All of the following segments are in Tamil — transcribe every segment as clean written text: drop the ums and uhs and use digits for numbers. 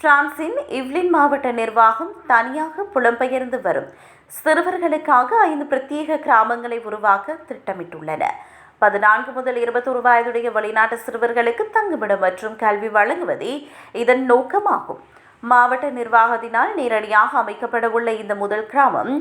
பிரான்சின் இவ்லின் மாவட்ட நிர்வாகம் தனியாக புலம்பெயர்ந்து வரும் சிறுவர்களுக்காக 5 பிரத்யேக கிராமங்களை உருவாக்க திட்டமிட்டுள்ளன. 14 முதல் 21 வயதுடைய வெளிநாட்டு சிறுவர்களுக்கு தங்குமிடம் மற்றும் கல்வி வழங்குவதே இதன் நோக்கமாகும். மாவட்ட நிர்வாகத்தினால் நேரடியாக அமைக்கப்பட உள்ள இந்த முதல் கிராமம்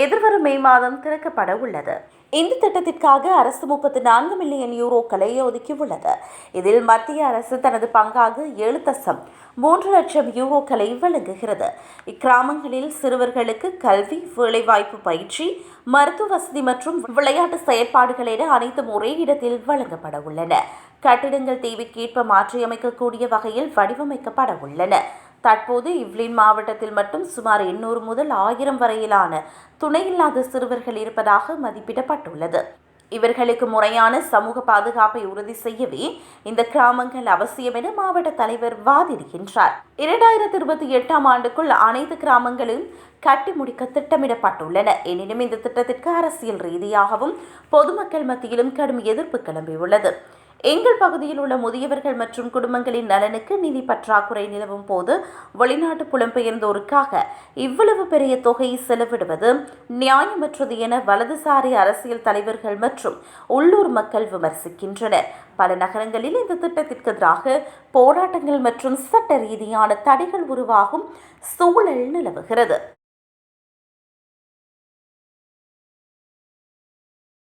எதிர்வரும் மே மாதம் திறக்கப்பட உள்ளது. இந்த திட்டத்திற்காக அரசு 34 மில்லியன் யூரோக்களை ஒதுக்கியுள்ளது. இதில் மத்திய அரசு தனது பங்காக 7.3 லட்சம் யூரோக்களை வழங்குகிறது. இக்கிராமங்களில் சிறுவர்களுக்கு கல்வி, வேலைவாய்ப்பு, பயிற்சி, மருத்துவ வசதி மற்றும் விளையாட்டு செயற்பாடுகள் என அனைத்தும் ஒரே இடத்தில் வழங்கப்பட உள்ளன. கட்டிடங்கள் தேவைக்கேற்ப மாற்றியமைக்கக்கூடிய வகையில் வடிவமைக்கப்பட உள்ளன. தற்போது இவ்லின் மாவட்டத்தில் மட்டும் சுமார் 800 முதல் 1000 வரையிலான துணையில்லாத சிறுவர்கள் இருப்பதாக மதிப்பிடப்பட்டுள்ளது. இவர்களுக்கு முறையான சமூக பாதுகாப்பை உறுதி செய்யவே இந்த கிராமங்கள் அவசியம் என மாவட்ட தலைவர் வாதிடுகின்றார். 2028 ஆண்டுக்குள் அனைத்து கிராமங்களும் கட்டி முடிக்க திட்டமிடப்பட்டுள்ளன. எனினும் இந்த திட்டத்திற்கு அரசியல் ரீதியாகவும் பொதுமக்கள் மத்தியிலும் கடும் எதிர்ப்பு கிளம்பியுள்ளது. எங்கள் பகுதியில் உள்ள முதியவர்கள் மற்றும் குடும்பங்களின் நலனுக்கு நிதி பற்றாக்குறை நிலவும் போது வெளிநாட்டு புலம்பெயர்ந்தோருக்காக இவ்வளவு பெரிய தொகையை செலவிடுவது நியாயமற்றது என வலதுசாரி அரசியல் தலைவர்கள் மற்றும் உள்ளூர் மக்கள் விமர்சிக்கின்றனர். பல நகரங்களில் இந்த திட்டத்திற்கு எதிராக போராட்டங்கள் மற்றும் சட்ட ரீதியான தடைகள் உருவாகும் சூழல் நிலவுகிறது.